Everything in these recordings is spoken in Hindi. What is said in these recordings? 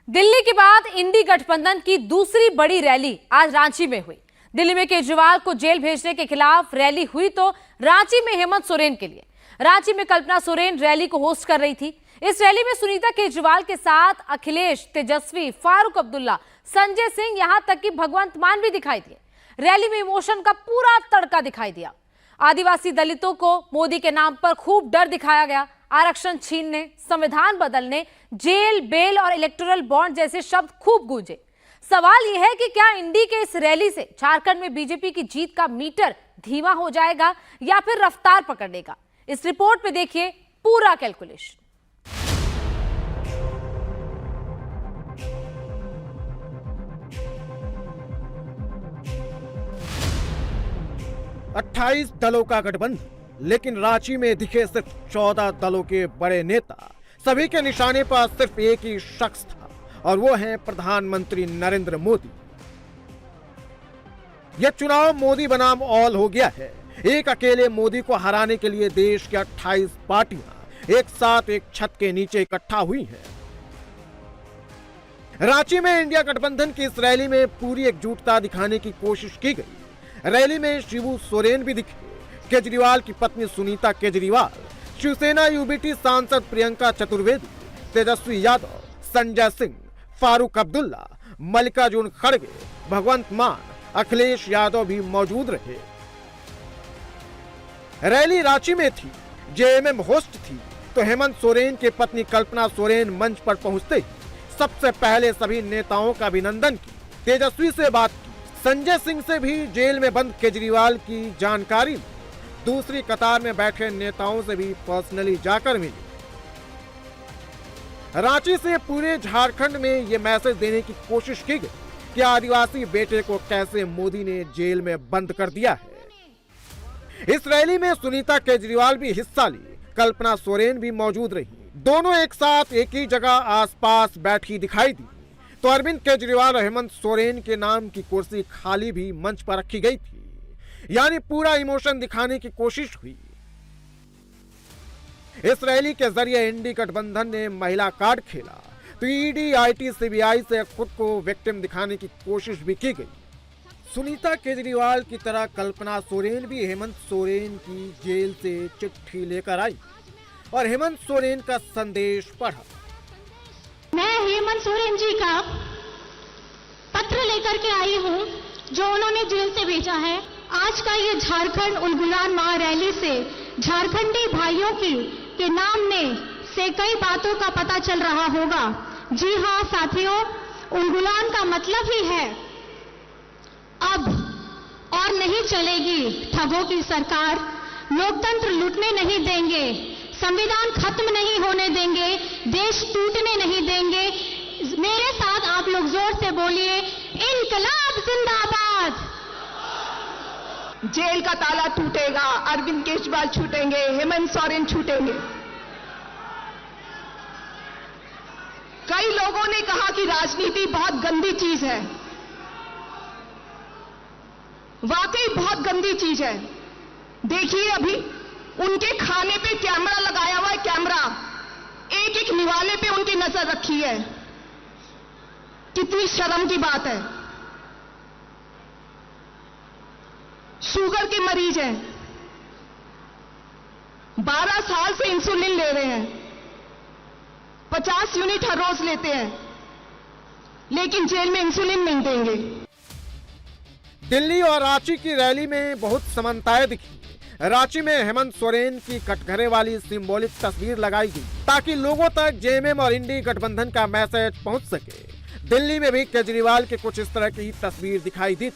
दिल्ली के बाद इंडी गठबंधन की दूसरी बड़ी रैली आज रांची में हुई। दिल्ली में केजरीवाल को जेल भेजने के खिलाफ रैली हुई तो रांची में हेमंत सोरेन के लिए। रांची में कल्पना सोरेन रैली को होस्ट कर रही थी। इस रैली में सुनीता केजरीवाल के साथ अखिलेश, तेजस्वी, फारूक अब्दुल्ला, संजय सिंह, यहां तक कि भगवंत मान भी दिखाई दिए। रैली में इमोशन का पूरा तड़का दिखाई दिया। आदिवासी दलितों को मोदी के नाम पर खूब डर दिखाया गया। आरक्षण छीनने, संविधान बदलने, जेल, बेल और इलेक्टोरल बॉन्ड जैसे शब्द खूब गूंजे। सवाल यह है कि क्या इंडी के इस रैली से झारखंड में बीजेपी की जीत का मीटर धीमा हो जाएगा या फिर रफ्तार पकड़ेगा? इस रिपोर्ट में देखिए पूरा कैलकुलेशन। 28 दलों का गठबंधन, लेकिन रांची में दिखे सिर्फ 14 दलों के बड़े नेता। सभी के निशाने पर सिर्फ एक ही शख्स था और वो है प्रधानमंत्री नरेंद्र मोदी। यह चुनाव मोदी बनाम ऑल हो गया है। एक अकेले मोदी को हराने के लिए देश की 28 पार्टियां एक साथ एक छत के नीचे इकट्ठा हुई हैं। रांची में इंडिया गठबंधन की इस रैली में पूरी एकजुटता दिखाने की कोशिश की गई। रैली में शिबू सोरेन भी दिखे, केजरीवाल की पत्नी सुनीता केजरीवाल, शिवसेना यूबीटी सांसद प्रियंका चतुर्वेदी, तेजस्वी यादव, संजय सिंह, फारूक अब्दुल्ला, मल्लिकार्जुन खड़गे, भगवंत मान, अखिलेश यादव भी मौजूद रहे। रैली रांची में थी, जेएमएम होस्ट थी, तो हेमंत सोरेन की पत्नी कल्पना सोरेन मंच पर पहुंचते ही सबसे पहले सभी नेताओं का अभिनंदन की, तेजस्वी से बात की, संजय सिंह से भी जेल में बंद केजरीवाल की जानकारी ली, दूसरी कतार में बैठे नेताओं से भी पर्सनली जाकर मिली। रांची से पूरे झारखंड में यह मैसेज देने की कोशिश की गई कि आदिवासी बेटे को कैसे मोदी ने जेल में बंद कर दिया है। इस रैली में सुनीता केजरीवाल भी हिस्सा ली, कल्पना सोरेन भी मौजूद रही। दोनों एक साथ एक ही जगह आसपास बैठी दिखाई दी, तो अरविंद केजरीवाल और हेमंत सोरेन के नाम की कुर्सी खाली भी मंच पर रखी गई थी। यानी पूरा इमोशन दिखाने की कोशिश हुई। इस रैली के जरिए इंडी गठबंधन ने महिला कार्ड खेला, तो ईडी, आईटी, सीबीआई से खुद को विक्टिम दिखाने की कोशिश भी की गई। सुनीता केजरीवाल की तरह कल्पना सोरेन भी हेमंत सोरेन की जेल से चिट्ठी लेकर आई और हेमंत सोरेन का संदेश पढ़ा। मैं हेमंत सोरेन जी का पत्र लेकर के आई हूं जो उन्होंने जेल से भेजा है। आज का ये झारखंड उलगुलान महारैली से झारखंडी भाइयों के नाम में से कई बातों का पता चल रहा होगा। जी हां साथियों, उलगुलान का मतलब ही है अब और नहीं चलेगी ठगों की सरकार, लोकतंत्र लूटने नहीं देंगे, संविधान खत्म नहीं होने देंगे, देश टूटने नहीं देंगे। मेरे साथ आप लोग जोर से बोलिए, इनकलाब जिंदाबाद। जेल का ताला टूटेगा, अरविंद केजरीवाल छूटेंगे, हेमंत सोरेन छूटेंगे। कई लोगों ने कहा कि राजनीति बहुत गंदी चीज है। वाकई बहुत गंदी चीज है। देखिए अभी उनके खाने पे कैमरा लगाया हुआ है, कैमरा एक एक निवाले पे उनकी नजर रखी है। कितनी शर्म की बात है। शुगर के मरीज हैं, 12 साल से इंसुलिन ले रहे हैं, 50 यूनिट हर रोज लेते हैं, लेकिन जेल में इंसुलिन नहीं देंगे। दिल्ली और रांची की रैली में बहुत समानताएं दिखी। रांची में हेमंत सोरेन की कटघरे वाली सिंबॉलिक तस्वीर लगाई गई ताकि लोगों तक जेएमएम और इंडी गठबंधन का मैसेज पहुंच सके। दिल्ली में भी केजरीवाल की कुछ इस तरह की तस्वीर दिखाई दी।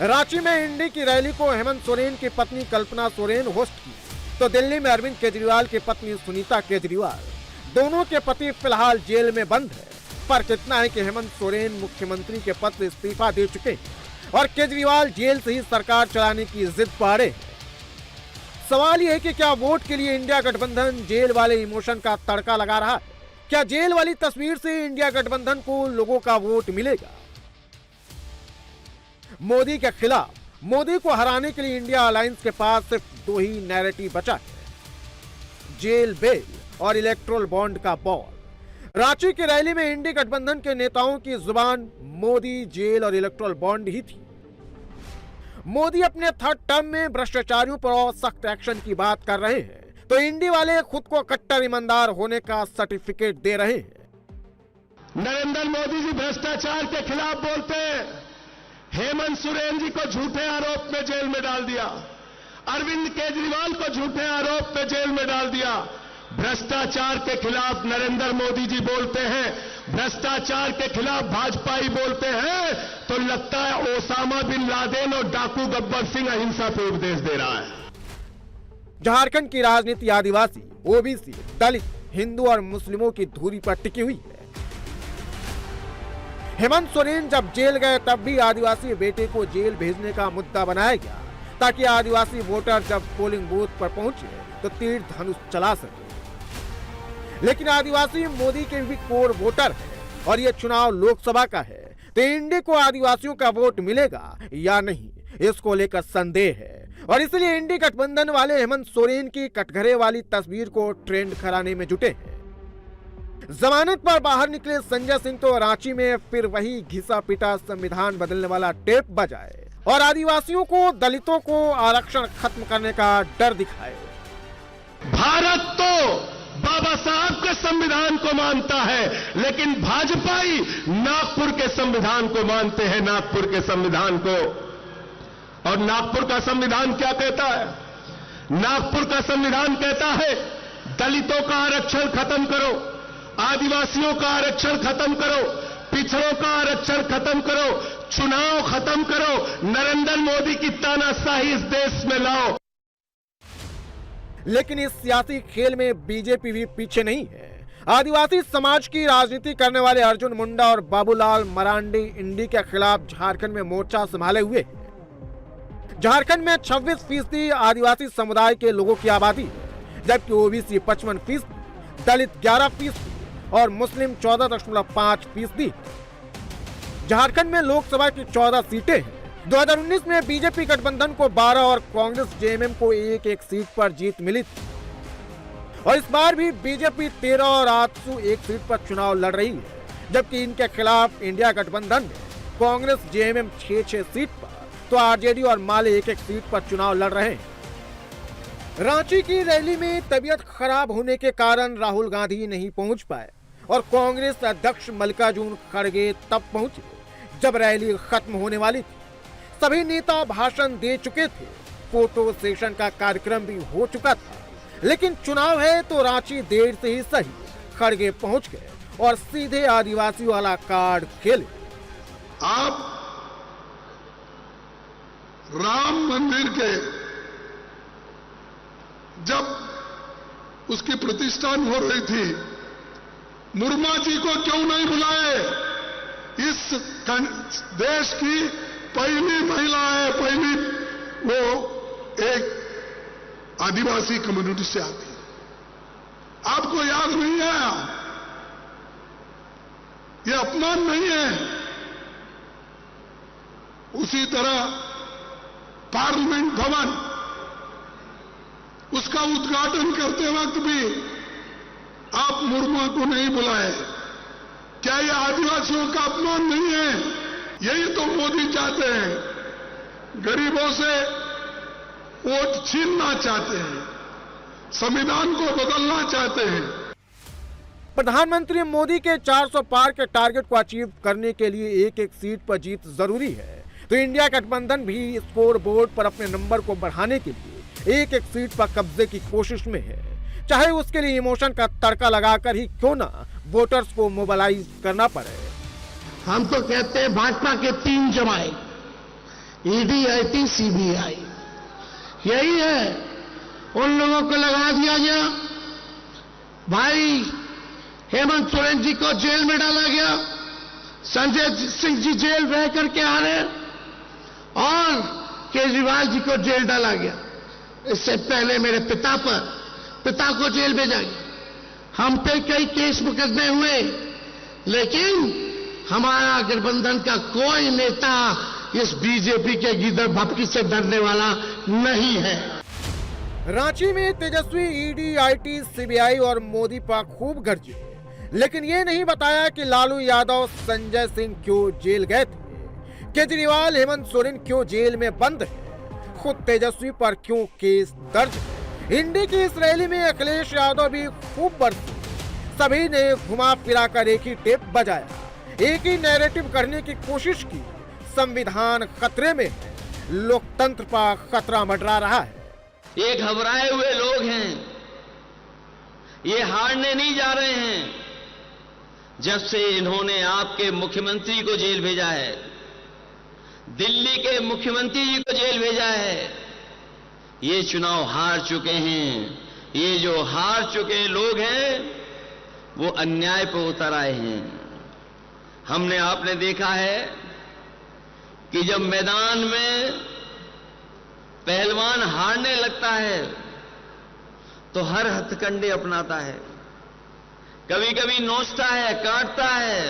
रांची में इंडी की रैली को हेमंत सोरेन की पत्नी कल्पना सोरेन होस्ट की, तो दिल्ली में अरविंद केजरीवाल की पत्नी सुनीता केजरीवाल। दोनों के पति फिलहाल जेल में बंद है। फर्क इतना है कि हेमंत सोरेन मुख्यमंत्री के पद से इस्तीफा दे चुके हैं और केजरीवाल जेल से ही सरकार चलाने की जिद पा रहे हैं। सवाल यह है कि क्या वोट के लिए इंडिया गठबंधन जेल वाले इमोशन का तड़का लगा रहा है? क्या जेल वाली तस्वीर से इंडिया गठबंधन को लोगों का वोट मिलेगा? मोदी के खिलाफ, मोदी को हराने के लिए इंडिया अलायंस के पास सिर्फ दो ही नैरेटिव बचा है, जेल, बेल और इलेक्टोरल बॉन्ड का बॉल। रांची की रैली में इंडी गठबंधन के नेताओं की जुबान मोदी, जेल और इलेक्टोरल बॉन्ड ही थी। मोदी अपने थर्ड टर्म में भ्रष्टाचारियों पर सख्त एक्शन की बात कर रहे हैं, तो इंडी वाले खुद को कट्टर ईमानदार होने का सर्टिफिकेट दे रहे हैं। नरेंद्र मोदी जी भ्रष्टाचार के खिलाफ बोलते हैं, हेमंत सोरेन जी को झूठे आरोप में जेल में डाल दिया, अरविंद केजरीवाल को झूठे आरोप में जेल में डाल दिया। भ्रष्टाचार के खिलाफ नरेंद्र मोदी जी बोलते हैं, भ्रष्टाचार के खिलाफ भाजपाई बोलते हैं, तो लगता है ओसामा बिन लादेन और डाकू गब्बर सिंह अहिंसा पे उपदेश दे रहा है। झारखंड की राजनीति आदिवासी, ओबीसी, दलित, हिंदू और मुस्लिमों की धुरी पर टिकी हुई है। हेमंत सोरेन जब जेल गए तब भी आदिवासी बेटे को जेल भेजने का मुद्दा बनाया गया, ताकि आदिवासी वोटर जब पोलिंग बूथ पर पहुंचे तो तीर धनुष चला सके। लेकिन आदिवासी मोदी के भी कोर वोटर है और ये चुनाव लोकसभा का है, तो इंडी को आदिवासियों का वोट मिलेगा या नहीं, इसको लेकर संदेह है। और इसलिए इंडी गठबंधन वाले हेमंत सोरेन की कटघरे वाली तस्वीर को ट्रेंड कराने में जुटे हैं। जमानत पर बाहर निकले संजय सिंह तो रांची में फिर वही घिसा पिटा संविधान बदलने वाला टेप बजाए और आदिवासियों को, दलितों को आरक्षण खत्म करने का डर दिखाए। भारत तो बाबा साहब के संविधान को मानता है, लेकिन भाजपाई नागपुर के संविधान को मानते हैं, नागपुर के संविधान को। और नागपुर का संविधान क्या कहता है? नागपुर का संविधान कहता है दलितों का आरक्षण खत्म करो, आदिवासियों का आरक्षण खत्म करो, पिछड़ों का आरक्षण खत्म करो, चुनाव खत्म करो, नरेंद्र मोदी की तानाशाही इस देश में लाओ। लेकिन इस सियासी खेल में बीजेपी भी पीछे नहीं है। आदिवासी समाज की राजनीति करने वाले अर्जुन मुंडा और बाबूलाल मरांडी इंडी के खिलाफ झारखंड में मोर्चा संभाले हुए हैं। झारखंड में 26% आदिवासी समुदाय के लोगों की आबादी है, जबकि ओबीसी 55%, दलित 11% और मुस्लिम 14.5%। झारखंड में लोकसभा की 14 सीटें हैं। 2019 में बीजेपी गठबंधन को 12 और कांग्रेस जेएमएम को एक सीट पर जीत मिली थी और इस बार भी बीजेपी 13 और आजसू एक सीट पर चुनाव लड़ रही है, जबकि इनके खिलाफ इंडिया गठबंधन में कांग्रेस जेएमएम 6 सीट पर तो आरजेडी और माले एक सीट पर चुनाव लड़ रहे हैं। रांची की रैली में तबीयत खराब होने के कारण राहुल गांधी नहीं पहुंच पाए और कांग्रेस अध्यक्ष मल्लिकार्जुन खड़गे तब पहुंचे जब रैली खत्म होने वाली थी। सभी नेता भाषण दे चुके थे, फोटो सेशन का कार्यक्रम भी हो चुका था, लेकिन चुनाव है तो रांची देर से ही सही खड़गे पहुंच गए और सीधे आदिवासी वाला कार्ड खेले। आप राम मंदिर के जब उसकी प्रतिष्ठा हो रही थी, मुर्मा जी को क्यों नहीं बुलाए? इस देश की पहली महिला है, पहली वो एक आदिवासी कम्युनिटी से आती है। आपको याद नहीं है? ये अपमान नहीं है? उसी तरह पार्लियामेंट भवन, उसका उद्घाटन करते वक्त भी आप मुर्मू को नहीं बुलाए। क्या ये आदिवासियों का अपमान नहीं है? यही तो मोदी चाहते हैं, गरीबों से वोट छीनना चाहते हैं, संविधान को बदलना चाहते हैं। प्रधानमंत्री मोदी के 400 पार के टारगेट को अचीव करने के लिए एक सीट पर जीत जरूरी है, तो इंडिया गठबंधन भी स्कोर बोर्ड पर अपने नंबर को बढ़ाने के लिए एक सीट पर कब्जे की कोशिश में है, चाहे उसके लिए इमोशन का तड़का लगाकर ही क्यों ना वोटर्स को मोबिलाइज करना पड़े। हम तो कहते हैं भाजपा के 3 जमाए, ईडी, आईटी, सीबीआई, यही है। उन लोगों को लगा दिया गया, भाई हेमंत सोरेन जी को जेल में डाला गया, संजय सिंह जी जेल रह करके आ रहे और केजरीवाल जी को जेल डाला गया। इससे पहले मेरे पिता को जेल भेजा गया। हम पे कई केस मुकदमे हुए, लेकिन हमारा गठबंधन का कोई नेता इस बीजेपी के गिदड़ भपकी से डरने वाला नहीं है। रांची में तेजस्वी ईडी, आईटी, सीबीआई और मोदी पर खूब गरजे, लेकिन ये नहीं बताया कि लालू यादव, संजय सिंह क्यों जेल गए थे, केजरीवाल, हेमंत सोरेन क्यों जेल में बंद है, खुद तेजस्वी पर क्यों केस दर्ज है। इंडी की इस रैली में अखिलेश यादव भी खूब बरसे। सभी ने घुमा फिरा कर एक ही टेप बजाया, एक ही नैरेटिव करने की कोशिश की। संविधान खतरे में है, लोकतंत्र पर खतरा मंडरा रहा है। ये घबराए हुए लोग हैं, ये हारने नहीं जा रहे हैं। जब से इन्होंने आपके मुख्यमंत्री को जेल भेजा है, दिल्ली के मुख्यमंत्री जी को जेल भेजा है, ये चुनाव हार चुके हैं। ये जो हार चुके लोग हैं वो अन्याय पर उतर आए हैं। हमने आपने देखा है कि जब मैदान में पहलवान हारने लगता है तो हर हथकंडे अपनाता है, कभी कभी नोचता है, काटता है।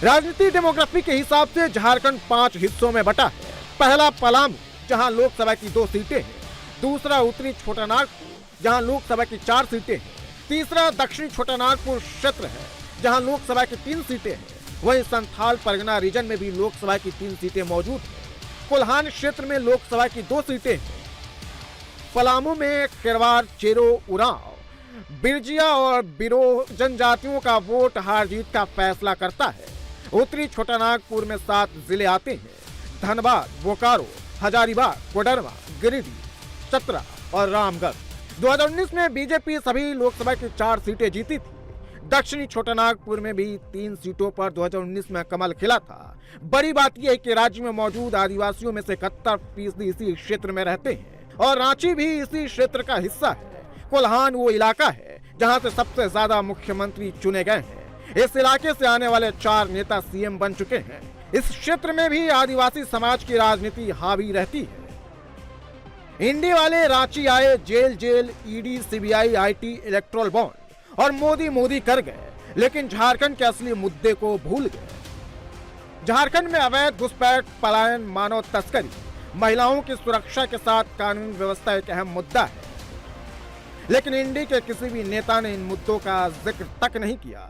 राजनीति डेमोग्राफी के हिसाब से झारखंड 5 हिस्सों में बटा है। पहला पलामू, जहां लोकसभा की 2 सीटें हैं। दूसरा उत्तरी छोटानागपुर, जहां लोकसभा की 4 सीटें हैं। तीसरा दक्षिणी छोटानागपुर क्षेत्र है, जहां लोकसभा की 3 सीटें हैं। वहीं संथाल परगना रीजन में भी लोकसभा की 3 सीटें मौजूद हैं। कोल्हान क्षेत्र में लोकसभा की 2 सीटें हैं। पलामू में खिरवार, चेरो, उरांव, बिरजिया और बिरो जनजातियों का वोट हार जीत का फैसला करता है। उत्तरी छोटानागपुर में 7 जिले आते हैं: धनबाद, बोकारो, हजारीबाग, कोडरमा, गिरिडीह, चतरा और रामगढ़। 2019 में बीजेपी सभी लोकसभा की 4 सीटें जीती थी। दक्षिणी छोटानागपुर में भी 3 सीटों पर 2019 में कमल खिला था। बड़ी बात यह है कि राज्य में मौजूद आदिवासियों में से 71% इसी क्षेत्र में रहते हैं और रांची भी इसी क्षेत्र का हिस्सा है। कोल्हान वो इलाका है जहां से सबसे ज्यादा मुख्यमंत्री चुने गए हैं। इस इलाके से आने वाले 4 नेता सीएम बन चुके हैं। इस क्षेत्र में भी आदिवासी समाज की राजनीति हावी रहती है। इंडी वाले रांची आए, jail jail, ED, CBI, IT, electoral bond और मोदी कर गए, लेकिन झारखंड के असली मुद्दे को भूल गए। झारखंड में अवैध घुसपैठ, पलायन, मानव तस्करी, महिलाओं की सुरक्षा के साथ कानून व्यवस्था एक अहम मुद्दा है, लेकिन इंडी के किसी भी नेता ने इन मुद्दों का जिक्र तक नहीं किया।